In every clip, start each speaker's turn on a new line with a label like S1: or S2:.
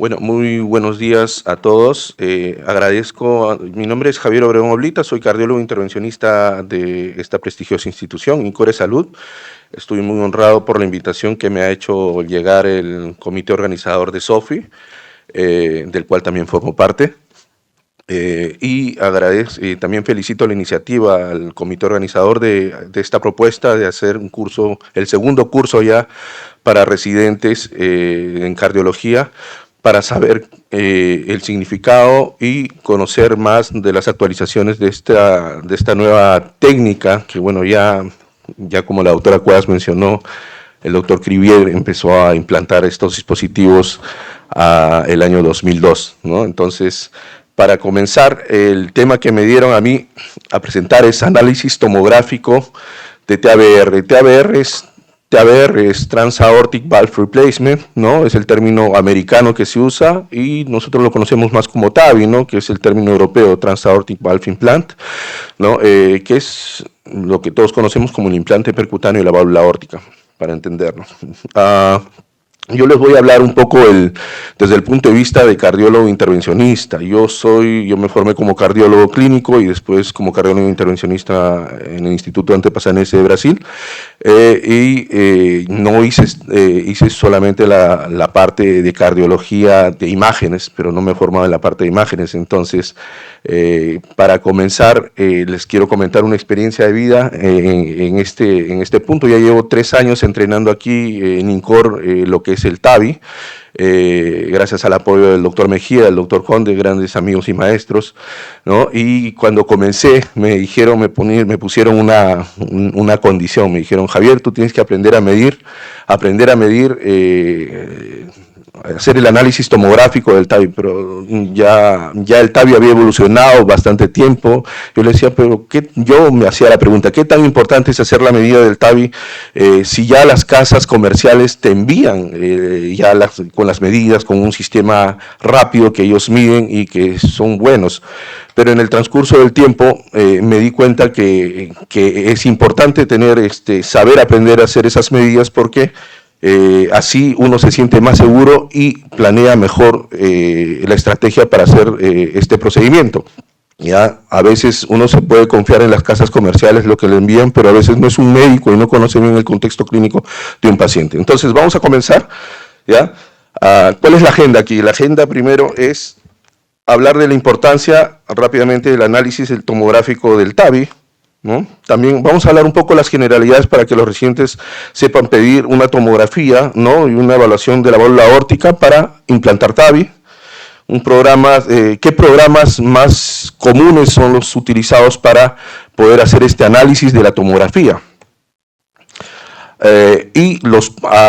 S1: Bueno, muy buenos días a todos. Mi nombre es Javier Obregón Oblita, soy cardiólogo intervencionista de esta prestigiosa institución, INCORE Salud. Estoy muy honrado por la invitación que me ha hecho llegar el comité organizador de SOFI, del cual también formo parte. También felicito la iniciativa al comité organizador de esta propuesta de hacer un curso, el segundo curso ya para residentes en cardiología, para saber el significado y conocer más de las actualizaciones de esta nueva técnica, que bueno, ya como la doctora Cuevas mencionó, el doctor Crivier empezó a implantar estos dispositivos el año 2002, ¿no? Entonces, para comenzar, el tema que me dieron a mí a presentar es análisis tomográfico de TAVR. TAVR es Transaortic Valve Replacement, ¿no? Es el término americano que se usa y nosotros lo conocemos más como TAVI, ¿no? Que es el término europeo, Transaortic Valve Implant, ¿no? Que es lo que todos conocemos como el implante percutáneo de la válvula aórtica, para entenderlo. Yo les voy a hablar un poco desde el punto de vista de cardiólogo intervencionista. Yo me formé como cardiólogo clínico y después como cardiólogo intervencionista en el Instituto Antepasanense de Brasil. Hice solamente la parte de cardiología de imágenes, pero no me formaba en la parte de imágenes. Entonces, para comenzar, les quiero comentar una experiencia de vida en este punto. Ya llevo 3 años entrenando aquí en INCOR lo que es el TAVI, gracias al apoyo del doctor Mejía, del doctor Conde, grandes amigos y maestros, ¿no? Y cuando comencé me pusieron una condición, me dijeron: Javier, tú tienes que aprender a medir, hacer el análisis tomográfico del TAVI, pero ya el TAVI había evolucionado bastante tiempo. Yo le decía, pero yo me hacía la pregunta, ¿qué tan importante es hacer la medida del TAVI si ya las casas comerciales te envían con las medidas, con un sistema rápido que ellos miden y que son buenos? Pero en el transcurso del tiempo me di cuenta que es importante saber aprender a hacer esas medidas, porque así uno se siente más seguro y planea mejor la estrategia para hacer este procedimiento. Ya, a veces uno se puede confiar en las casas comerciales, lo que le envían, pero a veces no es un médico y no conoce bien el contexto clínico de un paciente. Entonces vamos a comenzar, ¿ya? ¿Cuál es la agenda aquí? La agenda primero es hablar de la importancia rápidamente del análisis del tomográfico del TAVI, ¿no? También vamos a hablar un poco de las generalidades para que los residentes sepan pedir una tomografía, ¿no? Y una evaluación de la válvula aórtica para implantar TAVI. ¿Qué programas más comunes son los utilizados para poder hacer este análisis de la tomografía?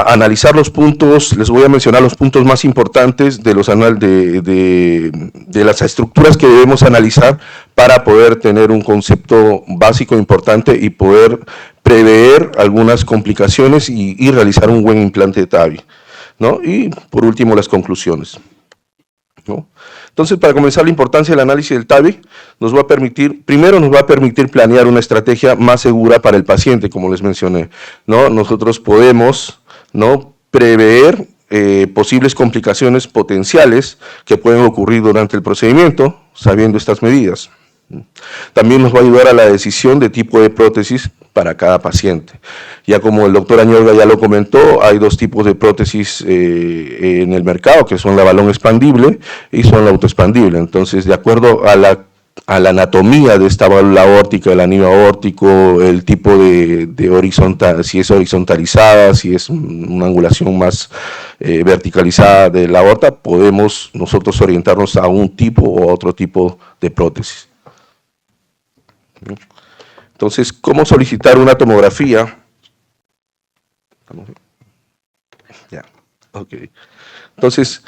S1: Analizar los puntos, les voy a mencionar los puntos más importantes de las estructuras que debemos analizar para poder tener un concepto básico importante y poder prever algunas complicaciones y realizar un buen implante de TAVI, ¿no? Y por último, las conclusiones, ¿no? Entonces, para comenzar, la importancia del análisis del TAVI nos va a permitir planear una estrategia más segura para el paciente, como les mencioné, ¿no? Nosotros podemos, ¿no?, prever posibles complicaciones potenciales que pueden ocurrir durante el procedimiento, sabiendo estas medidas. También nos va a ayudar a la decisión de tipo de prótesis para cada paciente. Ya como el doctor Añorga ya lo comentó, hay 2 tipos de prótesis en el mercado, que son la balón expandible y son la autoexpandible. Entonces, de acuerdo a la anatomía de esta válvula aórtica, el anillo aórtico, el tipo de horizontal, si es horizontalizada, si es una angulación más verticalizada de la aorta, podemos nosotros orientarnos a un tipo o a otro tipo de prótesis. Entonces, ¿cómo solicitar una tomografía? Ya, ok. Entonces,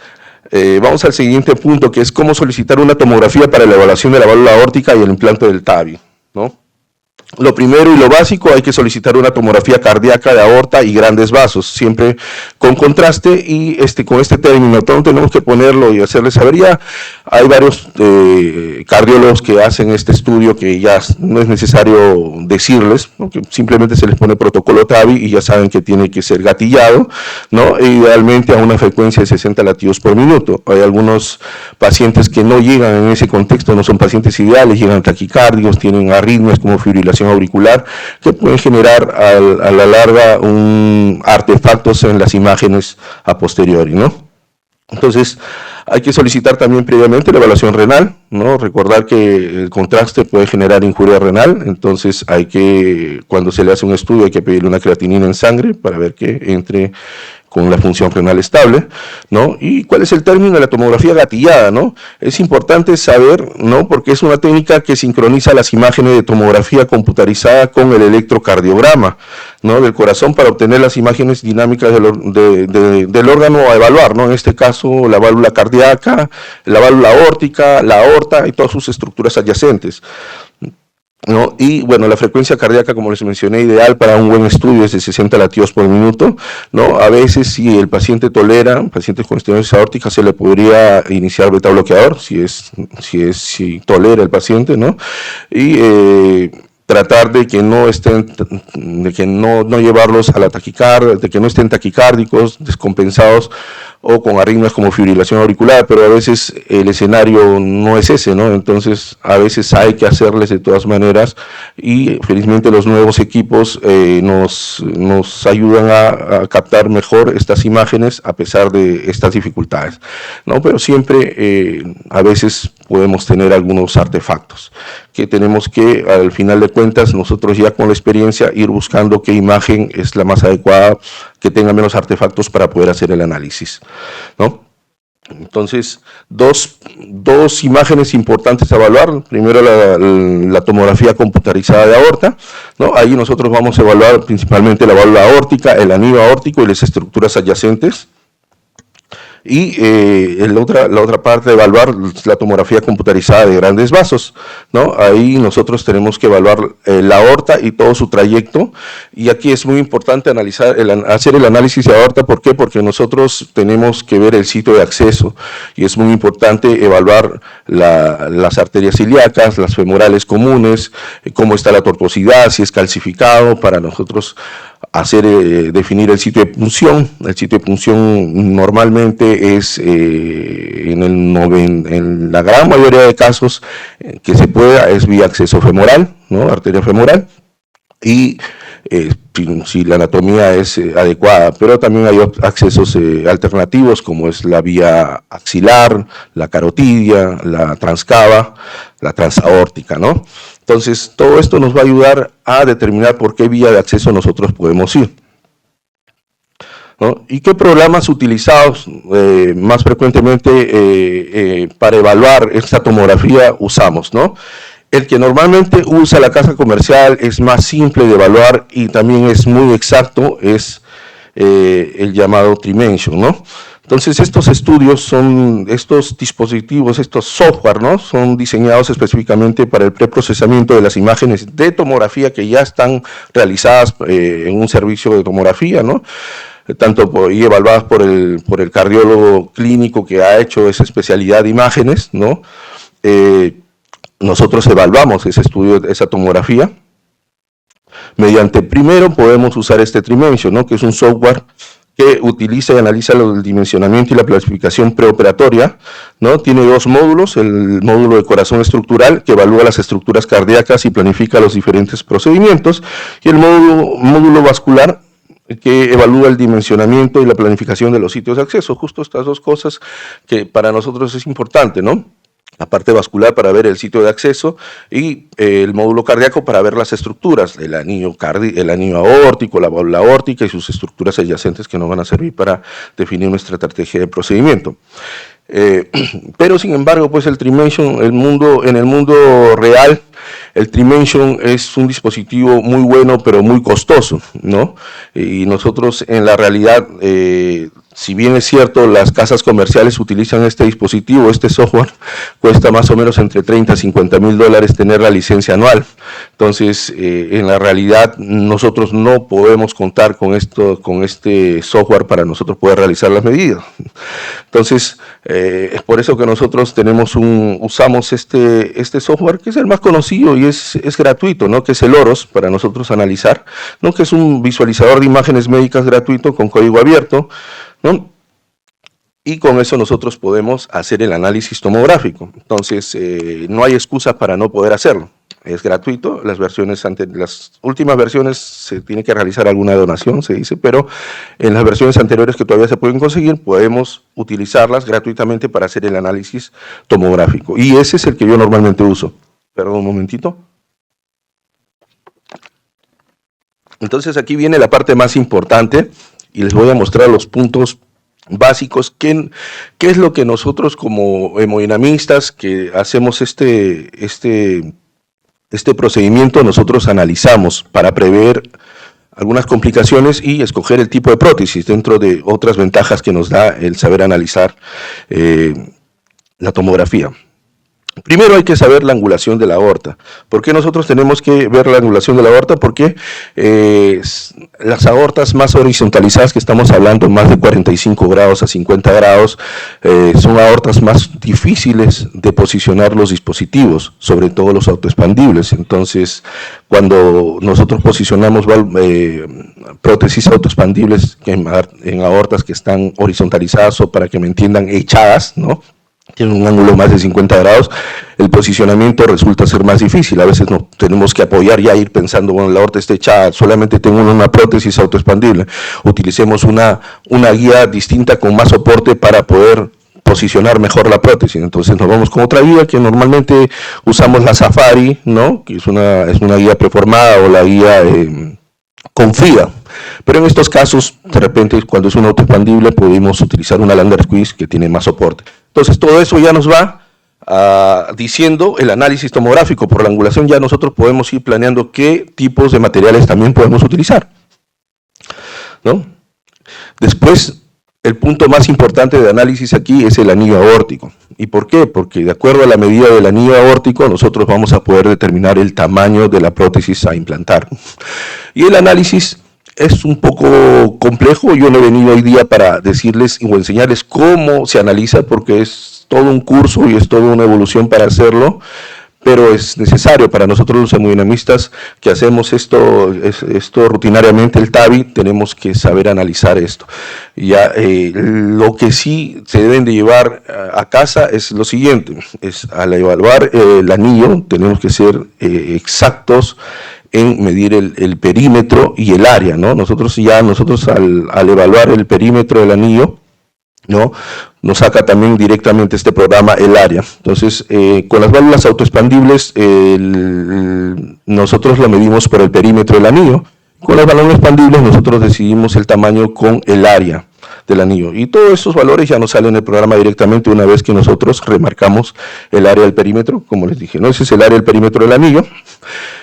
S1: vamos al siguiente punto, que es cómo solicitar una tomografía para la evaluación de la válvula aórtica y el implante del TAVI, ¿no? Lo primero y lo básico, hay que solicitar una tomografía cardíaca de aorta y grandes vasos, siempre con contraste, y con este término tenemos que ponerlo y hacerle saber. Ya hay varios cardiólogos que hacen este estudio que ya no es necesario decirles, porque simplemente se les pone protocolo TAVI y ya saben que tiene que ser gatillado, ¿no? E idealmente a una frecuencia de 60 latidos por minuto. Hay algunos pacientes que no llegan en ese contexto, no son pacientes ideales, llegan taquicárdigos, tienen arritmias como fibrilación auricular, que pueden generar a la larga artefactos en las imágenes a posteriori, ¿no? Entonces, hay que solicitar también previamente la evaluación renal, ¿no? Recordar que el contraste puede generar injuria renal, entonces cuando se le hace un estudio, hay que pedirle una creatinina en sangre para ver que entre con la función renal estable, ¿no? ¿Y cuál es el término de la tomografía gatillada, no? Es importante saber, ¿no? Porque es una técnica que sincroniza las imágenes de tomografía computarizada con el electrocardiograma, ¿no? Del corazón, para obtener las imágenes dinámicas del órgano a evaluar, ¿no? En este caso, la válvula cardíaca, la válvula aórtica, la aorta y todas sus estructuras adyacentes, ¿no? Y bueno, la frecuencia cardíaca, como les mencioné, ideal para un buen estudio es de 60 latidos por minuto, ¿no? A veces, si el paciente tolera, pacientes con estenosis aórtica, se le podría iniciar beta bloqueador, si tolera el paciente, ¿no? Y tratar de que no estén, de que no llevarlos a la taquicardia, de que no estén taquicárdicos, descompensados o con arritmias como fibrilación auricular, pero a veces el escenario no es ese, ¿no? Entonces, a veces hay que hacerles de todas maneras, y felizmente los nuevos equipos nos ayudan a captar mejor estas imágenes a pesar de estas dificultades, ¿no? Pero siempre, a veces podemos tener algunos artefactos que tenemos que, al final de cuentas, nosotros ya con la experiencia ir buscando qué imagen es la más adecuada, que tenga menos artefactos para poder hacer el análisis, ¿no? Entonces, dos imágenes importantes a evaluar. Primero, la tomografía computarizada de aorta, ¿no? Ahí nosotros vamos a evaluar principalmente la válvula aórtica, el anillo aórtico y las estructuras adyacentes. Y la otra parte de evaluar la tomografía computarizada de grandes vasos, ¿no? Ahí nosotros tenemos que evaluar la aorta y todo su trayecto, y aquí es muy importante hacer el análisis de aorta. ¿Por qué? Porque nosotros tenemos que ver el sitio de acceso, y es muy importante evaluar las arterias ilíacas, las femorales comunes, cómo está la tortuosidad, si es calcificado, para nosotros definir el sitio de punción. El sitio de punción normalmente es en la gran mayoría de casos que se pueda, es vía acceso femoral, ¿no? Arteria femoral, y si la anatomía es adecuada, pero también hay accesos alternativos, como es la vía axilar, la carotidia, la transcava, la transaórtica, ¿no? Entonces, todo esto nos va a ayudar a determinar por qué vía de acceso nosotros podemos ir, ¿no? ¿Y qué programas utilizados más frecuentemente para evaluar esta tomografía usamos, ¿no? El que normalmente usa la casa comercial, es más simple de evaluar y también es muy exacto, es el llamado Trimension, ¿no? Entonces, estos dispositivos, estos software, ¿no? Son diseñados específicamente para el preprocesamiento de las imágenes de tomografía que ya están realizadas en un servicio de tomografía, ¿no? Y evaluadas por el cardiólogo clínico que ha hecho esa especialidad de imágenes, ¿no? Nosotros evaluamos ese estudio, esa tomografía. Primero podemos usar este Trimension, ¿no? Que es un software que utiliza y analiza el dimensionamiento y la planificación preoperatoria, ¿no? Tiene dos módulos: el módulo de corazón estructural, que evalúa las estructuras cardíacas y planifica los diferentes procedimientos, y el módulo vascular, que evalúa el dimensionamiento y la planificación de los sitios de acceso. Justo estas dos cosas que para nosotros es importante, ¿no? La parte vascular para ver el sitio de acceso, y el módulo cardíaco para ver las estructuras, el anillo aórtico, la válvula aórtica y sus estructuras adyacentes, que nos van a servir para definir nuestra estrategia de procedimiento. Pero sin embargo, pues el Trimension, en el mundo real, el Trimension es un dispositivo muy bueno, pero muy costoso, ¿no? Y nosotros en la realidad Si bien es cierto, las casas comerciales utilizan este dispositivo, este software, cuesta más o menos entre 30 a 50 mil dólares tener la licencia anual. Entonces, en la realidad, nosotros no podemos contar con este software para nosotros poder realizar las medidas. Entonces, es por eso que nosotros usamos este software, que es el más conocido y es gratuito, ¿no? Que es el OROS, para nosotros analizar, ¿no? Que es un visualizador de imágenes médicas gratuito con código abierto, ¿no? Y con eso nosotros podemos hacer el análisis tomográfico. Entonces, no hay excusa para no poder hacerlo. Es gratuito, las últimas versiones se tiene que realizar alguna donación, se dice, pero en las versiones anteriores que todavía se pueden conseguir, podemos utilizarlas gratuitamente para hacer el análisis tomográfico. Y ese es el que yo normalmente uso. Perdón un momentito. Entonces aquí viene la parte más importante y les voy a mostrar los puntos básicos. ¿Qué es lo que nosotros como hemodinamistas que hacemos este procedimiento nosotros analizamos para prever algunas complicaciones y escoger el tipo de prótesis dentro de otras ventajas que nos da el saber analizar la tomografía? Primero hay que saber la angulación de la aorta. ¿Por qué nosotros tenemos que ver la angulación de la aorta? Porque las aortas más horizontalizadas, que estamos hablando más de 45 grados a 50 grados, son aortas más difíciles de posicionar los dispositivos, sobre todo los autoexpandibles. Entonces, cuando nosotros posicionamos prótesis autoexpandibles en aortas que están horizontalizadas, o para que me entiendan, echadas, ¿no?, tienen un ángulo más de 50 grados, el posicionamiento resulta ser más difícil. A veces nos tenemos que apoyar, ya ir pensando, bueno, la aorta está echada, solamente tengo una prótesis autoexpandible, utilicemos una guía distinta con más soporte para poder posicionar mejor la prótesis. Entonces nos vamos con otra guía que normalmente usamos, la Safari, ¿no?, que es una guía preformada, o la guía Confida. Pero en estos casos, de repente, cuando es un autoexpandible, podemos utilizar una Landers Squeeze que tiene más soporte. Entonces, todo eso ya nos va diciendo el análisis tomográfico. Por la angulación ya nosotros podemos ir planeando qué tipos de materiales también podemos utilizar, ¿no? Después, el punto más importante de análisis aquí es el anillo aórtico. ¿Y por qué? Porque de acuerdo a la medida del anillo aórtico, nosotros vamos a poder determinar el tamaño de la prótesis a implantar. Y el análisis es un poco complejo. Yo no he venido hoy día para decirles o enseñarles cómo se analiza, porque es todo un curso y es toda una evolución para hacerlo, pero es necesario para nosotros los hemodinamistas que hacemos esto rutinariamente, el TAVI, tenemos que saber analizar esto. Ya, lo que sí se deben de llevar a casa es lo siguiente: al evaluar el anillo tenemos que ser exactos en medir el perímetro y el área, ¿no? Nosotros al evaluar el perímetro del anillo, ¿no?, nos saca también directamente este programa el área. Entonces, con las válvulas autoexpandibles, nosotros lo medimos por el perímetro del anillo. Con las válvulas expandibles nosotros decidimos el tamaño con el área del anillo. Y todos esos valores ya nos salen en el programa directamente una vez que nosotros remarcamos el área del perímetro, como les dije, ¿no? Ese es el área del perímetro del anillo.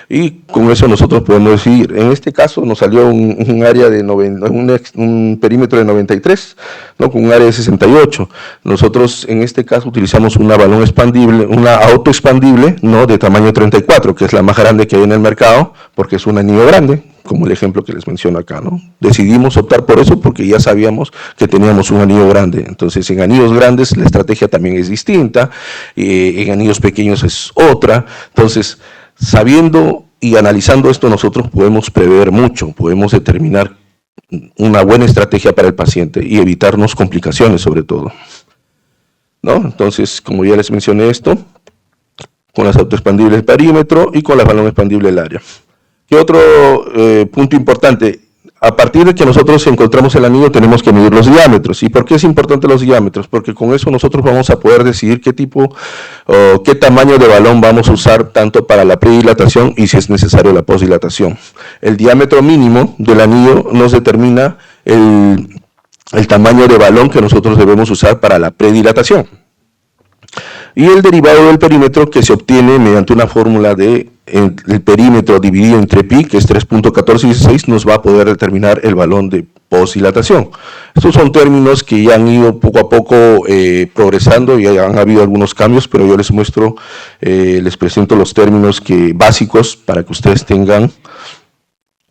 S1: Y con eso nosotros podemos decidir. En este caso nos salió un área de un perímetro de 93, ¿no?, con un área de 68. Nosotros en este caso utilizamos una balón expandible, una autoexpandible, ¿no?, de tamaño 34, que es la más grande que hay en el mercado, porque es un anillo grande, como el ejemplo que les menciono acá, ¿no? Decidimos optar por eso porque ya sabíamos que teníamos un anillo grande. Entonces, en anillos grandes la estrategia también es distinta, en anillos pequeños es otra. Entonces, sabiendo y analizando esto, nosotros podemos prever mucho, podemos determinar una buena estrategia para el paciente y evitarnos complicaciones, sobre todo, ¿no? Entonces, como ya les mencioné esto, con las autoexpandibles el perímetro y con la balón expandible el área. ¿Qué otro punto importante? A partir de que nosotros encontramos el anillo, tenemos que medir los diámetros. ¿Y por qué es importante los diámetros? Porque con eso nosotros vamos a poder decidir qué tipo o qué tamaño de balón vamos a usar, tanto para la predilatación y, si es necesario, la postdilatación. El diámetro mínimo del anillo nos determina el tamaño de balón que nosotros debemos usar para la predilatación. Y el derivado del perímetro, que se obtiene mediante una fórmula de el perímetro dividido entre pi, que es 3.1416, nos va a poder determinar el balón de posdilatación. Estos son términos que ya han ido poco a poco progresando y han habido algunos cambios, pero yo les muestro, les presento los términos básicos para que ustedes tengan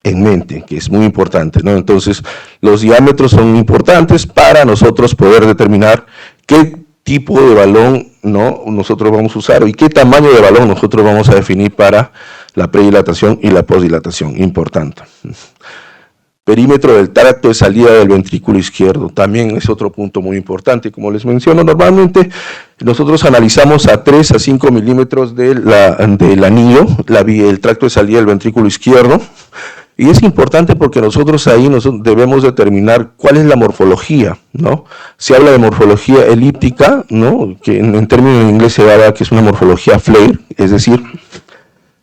S1: en mente, que es muy importante, ¿no? Entonces, los diámetros son importantes para nosotros poder determinar qué tipo de balón, ¿no?, nosotros vamos a usar y qué tamaño de balón nosotros vamos a definir para la predilatación y la posdilatación, importante. Perímetro del tracto de salida del ventrículo izquierdo, también es otro punto muy importante. Como les menciono, normalmente nosotros analizamos a 3 a 5 milímetros del anillo, el tracto de salida del ventrículo izquierdo, y es importante porque nosotros ahí debemos determinar cuál es la morfología, ¿no? Se habla de morfología elíptica, ¿no?, que en términos en inglés se habla que es una morfología Flair, es decir,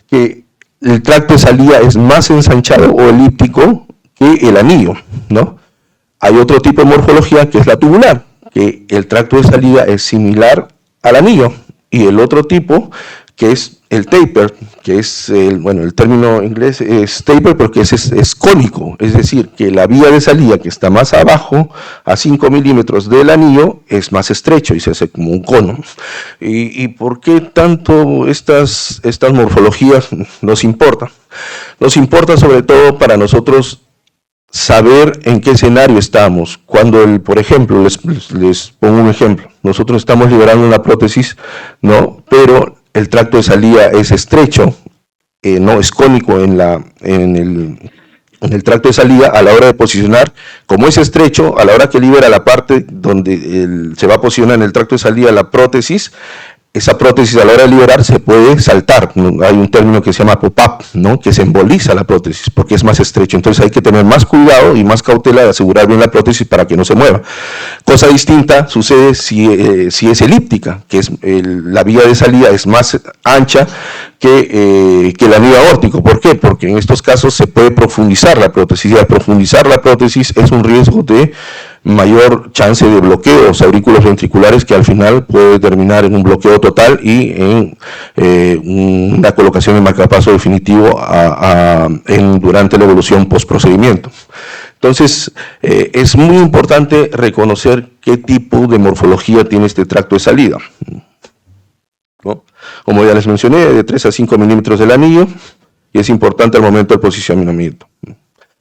S1: que el tracto de salida es más ensanchado o elíptico que el anillo, ¿no? Hay otro tipo de morfología que es la tubular, que el tracto de salida es similar al anillo, y el otro tipo que es el taper, que es, el término inglés es taper porque es cónico, es decir, que la vía de salida que está más abajo, a 5 milímetros del anillo, es más estrecho y se hace como un cono. ¿Y por qué tanto estas morfologías nos importan? Nos importa sobre todo para nosotros saber en qué escenario estamos. Cuando, por ejemplo, les pongo un ejemplo, nosotros estamos liberando una prótesis, ¿no?, pero el tracto de salida es estrecho, no es cónico en el tracto de salida. A la hora de posicionar, como es estrecho, a la hora que libera la parte donde se va a posicionar en el tracto de salida la prótesis, esa prótesis a la hora de liberar se puede saltar. Hay un término que se llama pop-up, ¿no?, que se emboliza la prótesis porque es más estrecho. Entonces hay que tener más cuidado y más cautela de asegurar bien la prótesis para que no se mueva. Cosa distinta sucede si es elíptica, que es la vía de salida es más ancha que el anillo aórtico. ¿Por qué? Porque en estos casos se puede profundizar la prótesis, y al profundizar la prótesis es un riesgo de mayor chance de bloqueos aurículos ventriculares, que al final puede terminar en un bloqueo total y en una colocación de marcapaso definitivo durante la evolución postprocedimiento. Entonces, es muy importante reconocer qué tipo de morfología tiene este tracto de salida, ¿no? Como ya les mencioné, de 3 a 5 milímetros del anillo, y es importante al momento del posicionamiento.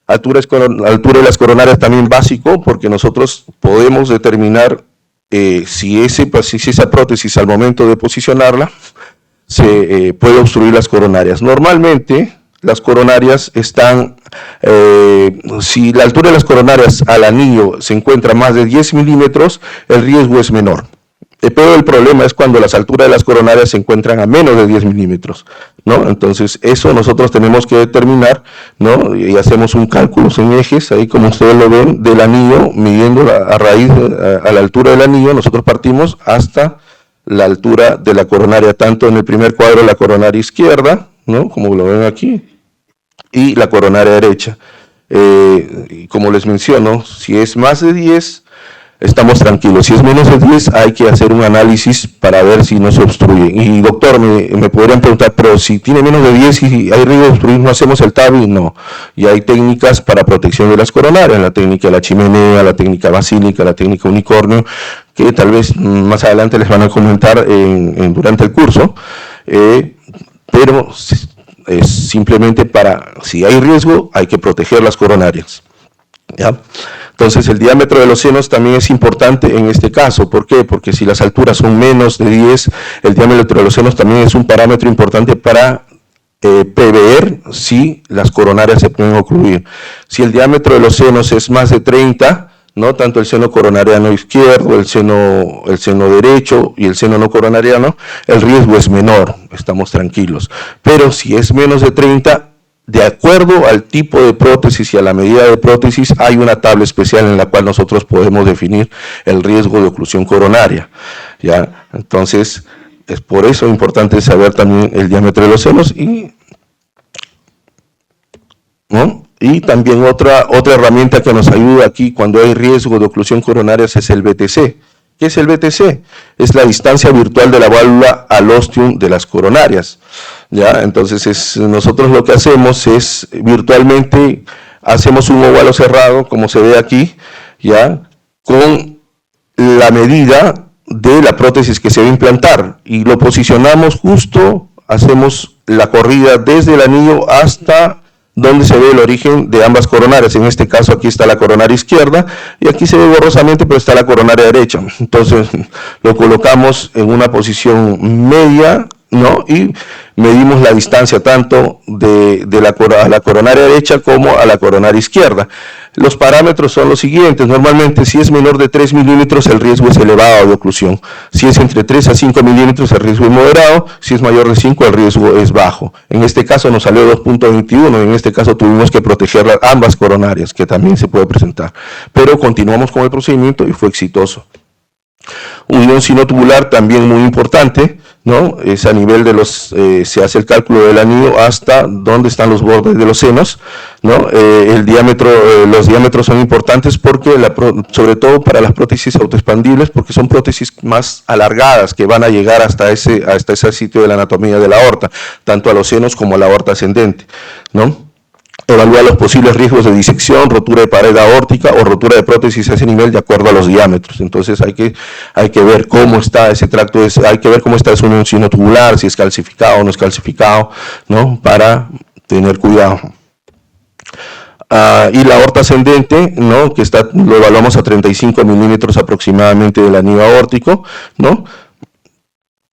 S1: Altura de las coronarias también básico, porque nosotros podemos determinar si esa prótesis al momento de posicionarla se puede obstruir las coronarias. Normalmente las coronarias están, si la altura de las coronarias al anillo se encuentra más de 10 milímetros, el riesgo es menor. Pero el problema es cuando las alturas de las coronarias se encuentran a menos de 10 milímetros, ¿no? Entonces, eso nosotros tenemos que determinar, ¿no? Y hacemos un cálculo en ejes, ahí como ustedes lo ven, del anillo, midiendo a la altura del anillo, nosotros partimos hasta la altura de la coronaria, tanto en el primer cuadro la coronaria izquierda, ¿no?, como lo ven aquí, y la coronaria derecha. Y como les menciono, si es más de 10, estamos tranquilos. Si es menos de 10, hay que hacer un análisis para ver si no se obstruye. Y doctor, me podrían preguntar, pero si tiene menos de 10 y hay riesgo de obstruir, ¿no hacemos el TAVI? No. Y hay técnicas para protección de las coronarias, la técnica de la chimenea, la técnica basílica, la técnica unicornio, que tal vez más adelante les van a comentar durante el curso, pero es simplemente para, si hay riesgo, hay que proteger las coronarias, ¿ya? Entonces, el diámetro de los senos también es importante en este caso. ¿Por qué? Porque si las alturas son menos de 10, el diámetro de los senos también es un parámetro importante para prever si las coronarias se pueden ocluir. Si el diámetro de los senos es más de 30, ¿no?, tanto el seno coronariano izquierdo, el seno derecho y el seno no coronariano, el riesgo es menor, estamos tranquilos. Pero si es menos de 30, de acuerdo al tipo de prótesis y a la medida de prótesis, hay una tabla especial en la cual nosotros podemos definir el riesgo de oclusión coronaria, ¿ya? Entonces, es por eso importante saber también el diámetro de los senos ¿no? Y también otra herramienta que nos ayuda aquí cuando hay riesgo de oclusión coronaria es el BTC. ¿Qué es el BTC? Es la distancia virtual de la válvula al ostium de las coronarias, ¿ya? Entonces, nosotros lo que hacemos es virtualmente hacemos un óvalo cerrado, como se ve aquí, ya, con la medida de la prótesis que se va a implantar, y lo posicionamos justo, hacemos la corrida desde el anillo hasta donde se ve el origen de ambas coronarias. En este caso aquí está la coronaria izquierda y aquí se ve borrosamente, pero está la coronaria derecha. Entonces lo colocamos en una posición media, ¿no? Y medimos la distancia tanto de la coronaria derecha como a la coronaria izquierda. Los parámetros son los siguientes: normalmente si es menor de 3 milímetros el riesgo es elevado de oclusión, si es entre 3 a 5 milímetros el riesgo es moderado, si es mayor de 5 el riesgo es bajo. En este caso nos salió 2.21, en este caso tuvimos que proteger ambas coronarias, que también se puede presentar, pero continuamos con el procedimiento y fue exitoso. Unión sinotubular también muy importante, ¿no? Es a nivel de se hace el cálculo del anillo hasta donde están los bordes de los senos, ¿no? El diámetro, los diámetros son importantes porque, sobre todo para las prótesis autoexpandibles, porque son prótesis más alargadas que van a llegar hasta ese sitio de la anatomía de la aorta, tanto a los senos como a la aorta ascendente, ¿no? Evaluar los posibles riesgos de disección, rotura de pared aórtica o rotura de prótesis a ese nivel de acuerdo a los diámetros. Entonces hay que ver cómo está ese tracto, hay que ver cómo está esa unión sinotubular, si es calcificado o no es calcificado, ¿no? Para tener cuidado. Y la aorta ascendente, ¿no? Que lo evaluamos a 35 milímetros aproximadamente del anillo aórtico, ¿no?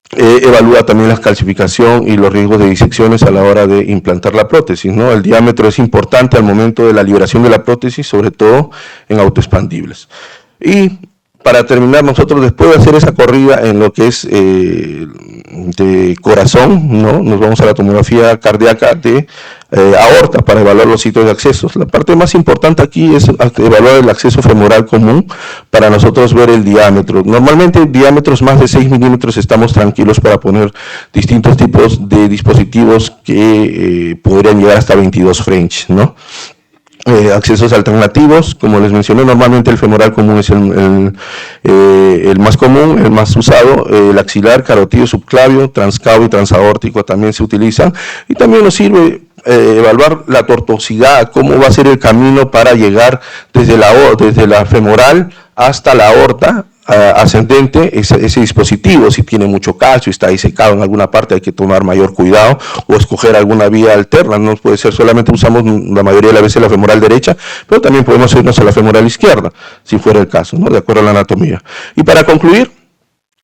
S1: Evalúa también la calcificación y los riesgos de disecciones a la hora de implantar la prótesis, ¿no? El diámetro es importante al momento de la liberación de la prótesis, sobre todo en autoexpandibles. Y para terminar, nosotros después de hacer esa corrida en lo que es de corazón, ¿no? Nos vamos a la tomografía cardíaca de aorta para evaluar los sitios de accesos. La parte más importante aquí es evaluar el acceso femoral común para nosotros ver el diámetro. Normalmente diámetros más de 6 milímetros estamos tranquilos para poner distintos tipos de dispositivos que podrían llegar hasta 22 French, ¿no? Accesos alternativos, como les mencioné, normalmente el femoral común es el más común, el más usado. El axilar, carotidio, subclavio, transcavo y transaórtico también se utilizan, y también nos sirve evaluar la tortuosidad, cómo va a ser el camino para llegar desde la femoral hasta la aorta ascendente, ese dispositivo. Si tiene mucho calcio y está disecado en alguna parte, hay que tomar mayor cuidado o escoger alguna vía alterna. No puede ser solamente usamos la mayoría de las veces la femoral derecha, pero también podemos irnos a la femoral izquierda, si fuera el caso, ¿no? De acuerdo a la anatomía. Y para concluir,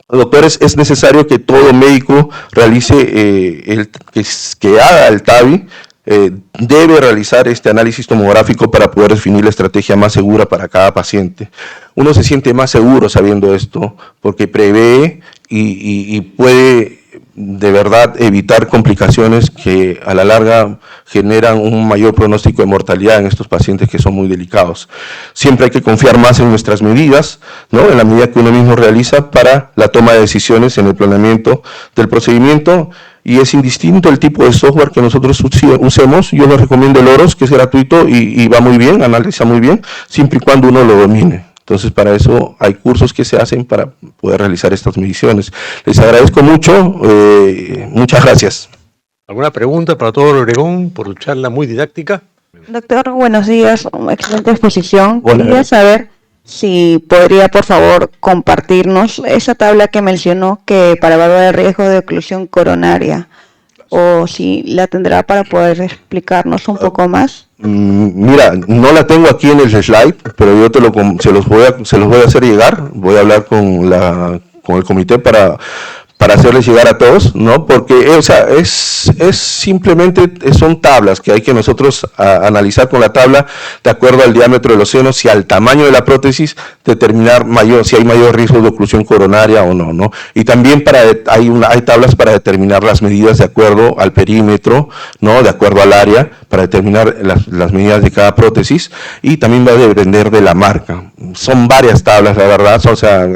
S1: doctores, es necesario que todo médico realice, que haga el TAVI, debe realizar este análisis tomográfico para poder definir la estrategia más segura para cada paciente. Uno se siente más seguro sabiendo esto, porque prevé y puede de verdad evitar complicaciones que a la larga generan un mayor pronóstico de mortalidad en estos pacientes que son muy delicados. Siempre hay que confiar más en nuestras medidas, ¿no? En la medida que uno mismo realiza para la toma de decisiones en el planeamiento del procedimiento, y es indistinto el tipo de software que nosotros usemos. Yo les recomiendo el OROS, que es gratuito y va muy bien, analiza muy bien, siempre y cuando uno lo domine. Entonces, para eso hay cursos que se hacen para poder realizar estas mediciones. Les agradezco mucho, muchas gracias.
S2: ¿Alguna pregunta para todo Obregón por tu charla muy didáctica?
S3: Doctor, buenos días, excelente exposición.
S1: Hola.
S3: Quería saber si podría, por favor, compartirnos esa tabla que mencionó que para evaluar el riesgo de oclusión coronaria, o si la tendrá para poder explicarnos un poco más.
S1: Mira, no la tengo aquí en el slide, pero yo se los voy a hacer llegar. Voy a hablar con el comité para hacerles llegar a todos, ¿no? Porque o sea, es simplemente son tablas que hay que nosotros analizar con la tabla de acuerdo al diámetro de los senos y al tamaño de la prótesis, determinar si hay mayor riesgo de oclusión coronaria o no, ¿no? Y también hay tablas para determinar las medidas de acuerdo al perímetro, ¿no? De acuerdo al área, para determinar las medidas de cada prótesis, y también va a depender de la marca. Son varias tablas, la verdad, o sea,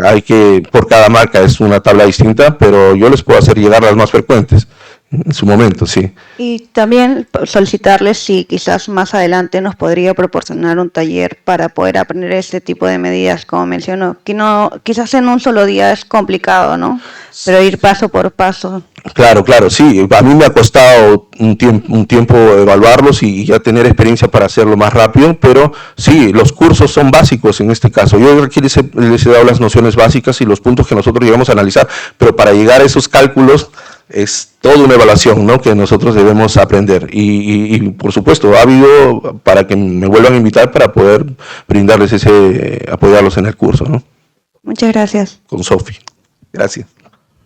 S1: por cada marca es una tabla distinta, pero yo les puedo hacer llegar las más frecuentes En su momento, sí.
S3: Y también solicitarles si quizás más adelante nos podría proporcionar un taller para poder aprender este tipo de medidas, como mencionó. Que no, quizás en un solo día es complicado, ¿no? Pero ir paso por paso.
S1: Claro, claro, sí. A mí me ha costado un tiempo evaluarlos y ya tener experiencia para hacerlo más rápido, pero sí, los cursos son básicos en este caso. Yo aquí les he dado las nociones básicas y los puntos que nosotros llegamos a analizar, pero para llegar a esos cálculos es toda una evaluación, ¿no?, que nosotros debemos aprender. Y por supuesto, ha habido para que me vuelvan a invitar para poder brindarles apoyarlos en el curso, ¿no?
S3: Muchas gracias.
S1: Con Sofi. Gracias.